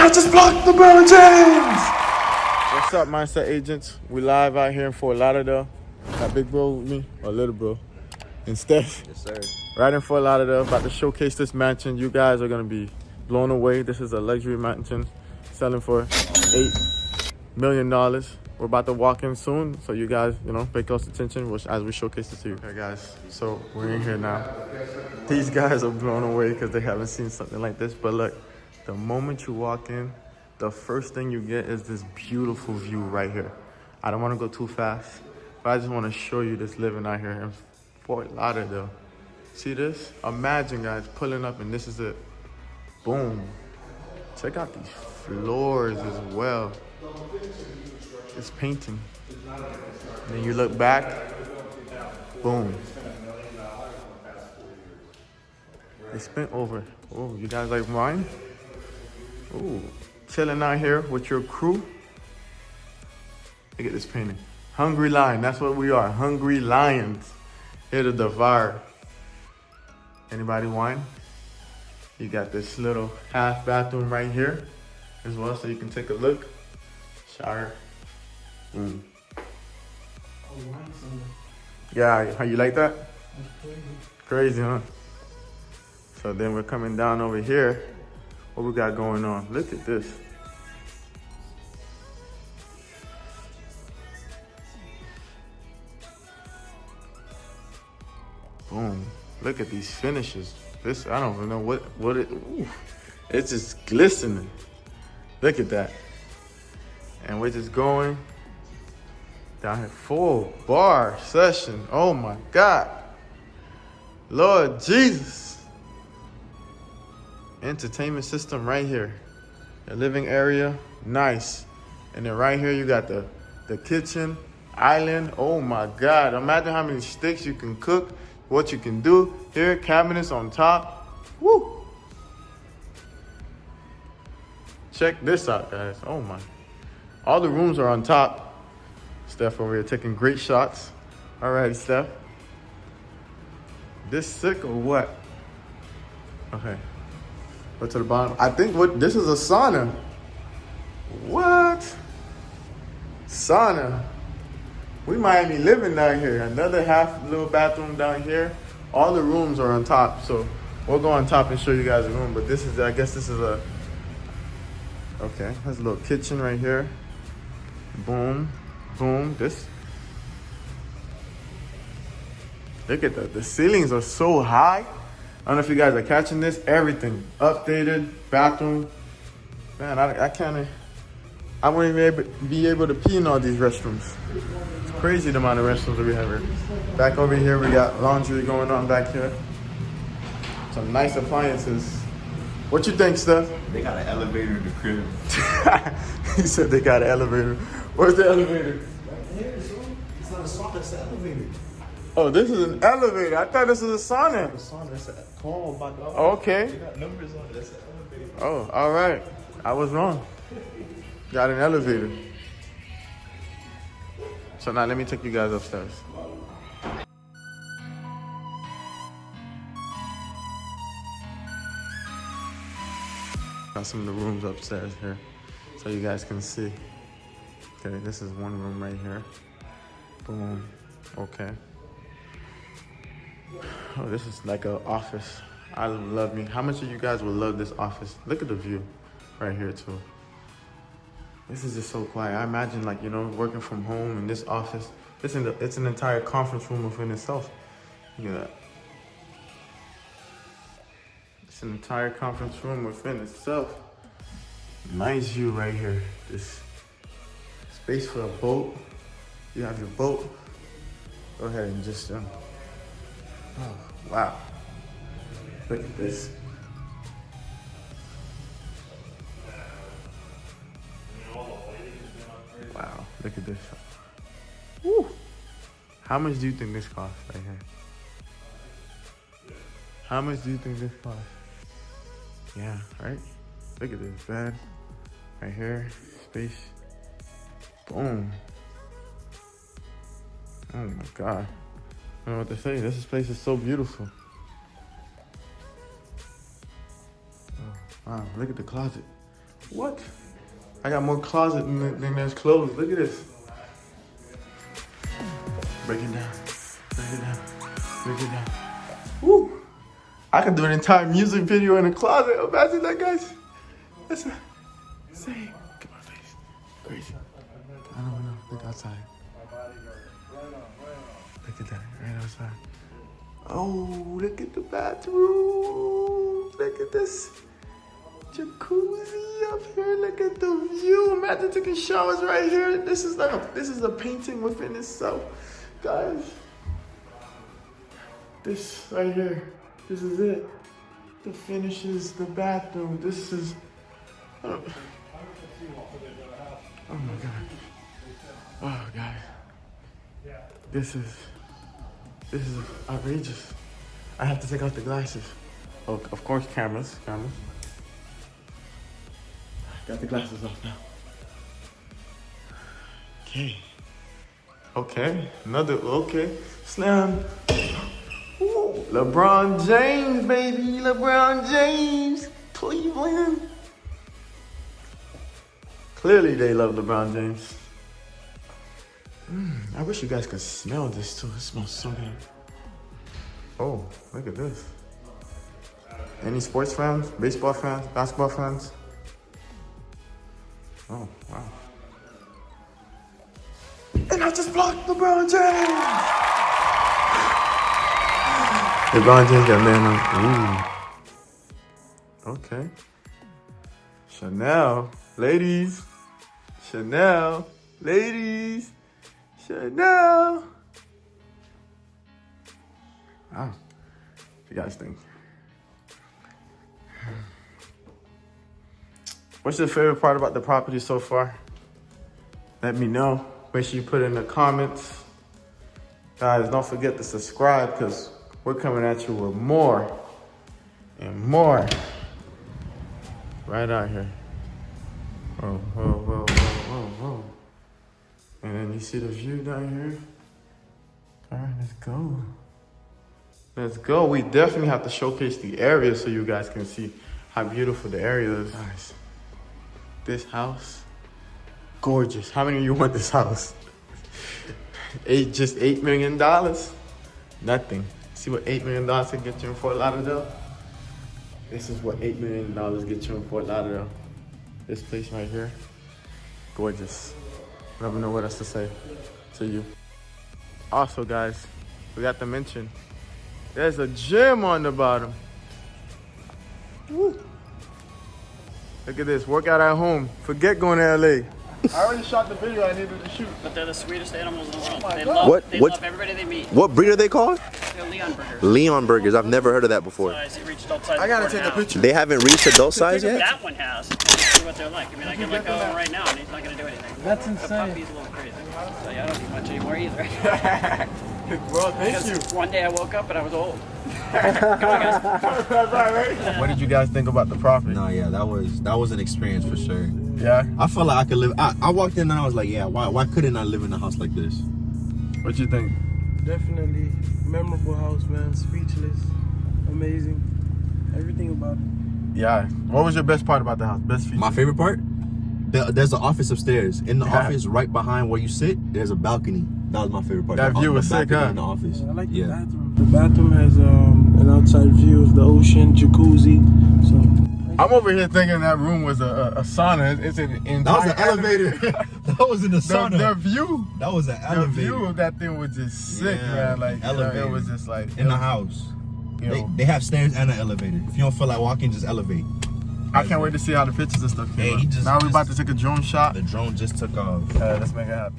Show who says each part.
Speaker 1: I just blocked LeBron James! What's up, Mindset Agents? We live out here in Fort Lauderdale. Got big bro with me, or little bro, and Steph.
Speaker 2: Yes, sir.
Speaker 1: Right in Fort Lauderdale, about to showcase this mansion. You guys are gonna be blown away. This is a luxury mansion selling for $8 million. We're about to walk in soon, so you guys, pay close attention as we showcase it to you. Okay, guys, so we're in here now. These guys are blown away because they haven't seen something like this. But look, the moment you walk in, the first thing you get is this beautiful view right here. I don't want to go too fast, but I just want to show you this living out here in Fort Lauderdale. See this? Imagine, guys, pulling up and this is it. Boom. Check out these floors as well. It's painting. Then you look back, boom. They spent over, oh, you guys like wine? Ooh, chilling out here with your crew. Look at this painting. Hungry lion, that's what we are, hungry lions. Here to devour. Anybody wine? You got this little half bathroom right here as well, so you can take a look. Shower. Yeah, how you like that?
Speaker 3: That's crazy.
Speaker 1: Crazy, huh? So then we're coming down over here. What we got going on? Look at this. Boom. Look at these finishes. This, I don't even know what it, ooh. It's just glistening. Look at that. And we're just going down here, full bar session. Oh my God. Lord Jesus. Entertainment system right here. The living area, nice. And then right here you got the kitchen, island. Oh my God. Imagine how many sticks you can cook, what you can do. Here, cabinets on top. Woo. Check this out, guys. Oh my. All the rooms are on top. Steph over here taking great shots. All right, Steph. This sick or what? Okay. Go to the bottom. I think this is a sauna. What? Sauna. We might be living down here. Another half little bathroom down here. All the rooms are on top. So we'll go on top and show you guys the room. But this is, I guess this is a, okay. There's a little kitchen right here. Boom, boom, this. Look at the ceilings are so high. I don't know if you guys are catching this. Everything updated, bathroom. Man, I wouldn't even be able to pee in all these restrooms. It's crazy the amount of restrooms that we have here. Back over here, we got laundry going on back here. Some nice appliances. What you think, Steph?
Speaker 2: They got an elevator in the crib.
Speaker 1: He said they got an elevator. Where's the elevator?
Speaker 3: Right here, so it's not a sauna, it's an elevator.
Speaker 1: Oh, this is an elevator. I thought this was a sauna.
Speaker 3: It's a sauna, it's a call by dog.
Speaker 1: Okay.
Speaker 3: They got numbers on it, that's an elevator.
Speaker 1: Oh, all right. I was wrong. Got an elevator. So now let me take you guys upstairs. Got some of the rooms upstairs here so you guys can see. Okay, this is one room right here. Boom. Okay. Oh, this is like an office. I love me. How much of you guys would love this office? Look at the view right here too. This is just so quiet. I imagine working from home in this office. It's an entire conference room within itself. Look at that. It's an entire conference room within itself. Nice view right here. This space for a boat. You have your boat. Go ahead and just, oh, wow. Look at this. Wow, look at this. Woo. How much do you think this costs right here? How much do you think this costs? Yeah, right? Look at this bed. Right here, space. Boom. Oh my God. I don't know what to say. This place is so beautiful. Oh, wow, look at the closet. What? I got more closet than there's clothes. Look at this. Break it down. Break it down. Break it down. Woo! I could do an entire music video in a closet. Imagine that, guys. That's insane. Look at my face. Crazy. I don't know. Look outside. Look at that. Right outside. Oh, look at the bathroom. Look at this jacuzzi up here. Look at the view. Imagine taking showers right here. This is a painting within itself, guys. This right here. This is it. The finishes, the bathroom. This is. Oh my god. Oh god. This is outrageous. I have to take out the glasses. Oh, of course, cameras. Got the glasses off now. Okay. Okay. Slam. Ooh, LeBron James, baby. LeBron James. Cleveland. Clearly they love LeBron James. I wish you guys could smell this too. It smells so good. Oh, look at this. Any sports fans? Baseball fans? Basketball fans? Oh, wow. And I just blocked LeBron James! LeBron James got man on. Ooh. Okay. Chanel. Ladies. Chanel. Ladies. Chanel. Oh. What you guys think? What's your favorite part about the property so far? Let me know. Make sure you put it in the comments. Guys, don't forget to subscribe because we're coming at you with more and more right out here. Whoa, whoa, whoa, whoa, whoa, whoa. And then you see the view down here. All right, let's go. Let's go. We definitely have to showcase the area so you guys can see how beautiful the area is. Guys, this house, gorgeous. How many of you want this house? Just $8 million? Nothing. See what $8 million can get you in Fort Lauderdale? This is what $8 million get you in Fort Lauderdale. This place right here, gorgeous. Never know what else to say to you. Also, guys, we got to mention, there's a gym on the bottom. Woo. Look at this, workout at home. Forget going to LA. I already shot the video I needed to shoot.
Speaker 4: But they're the sweetest animals in the world. They
Speaker 5: What?
Speaker 4: love everybody they meet.
Speaker 5: What breed are they called?
Speaker 4: They're Leon burgers.
Speaker 5: Leon burgers. I've never heard of that before.
Speaker 4: Size, it reached adult size
Speaker 1: I gotta
Speaker 4: before
Speaker 1: take a
Speaker 4: now.
Speaker 1: picture.
Speaker 5: They haven't reached adult size yet?
Speaker 4: That one has. Let's see what they're like. I mean, I can look over right now and he's not going to do anything. That's insane. The puppy's a little crazy. So yeah, I don't eat much anymore either.
Speaker 1: Well, thank you.
Speaker 4: One day I woke up and I was old.
Speaker 1: What did you guys think about the property?
Speaker 5: No, yeah, that was an experience for sure.
Speaker 1: Yeah?
Speaker 5: I felt like I could live. I walked in and I was like, yeah, why couldn't I live in a house like this?
Speaker 1: What you think?
Speaker 3: Definitely memorable house, man. Speechless, amazing, everything about it.
Speaker 1: Yeah. What was your best part about the house? Best feature?
Speaker 5: My favorite part? There's an office upstairs. In the office, right behind where you sit, there's a balcony. That was my favorite part.
Speaker 1: That view was sick, huh?
Speaker 5: In the office.
Speaker 3: I like the bathroom. The bathroom has an outside view of the ocean, jacuzzi. So
Speaker 1: I'm over here thinking that room was a sauna. It's an entire
Speaker 5: That was an elevator. That was in the sauna.
Speaker 1: The view.
Speaker 5: That was an elevator.
Speaker 1: The view of that thing was just sick, man. Like,
Speaker 5: elevator.
Speaker 1: It was just like
Speaker 5: In the house.
Speaker 1: You know,
Speaker 5: They have stairs and an elevator. If you don't feel like walking, just elevate.
Speaker 1: I can't wait to see how the pictures and stuff came
Speaker 5: Hey,
Speaker 1: out. Now we're about to take a drone shot.
Speaker 5: The drone just took off.
Speaker 1: Let's make it happen.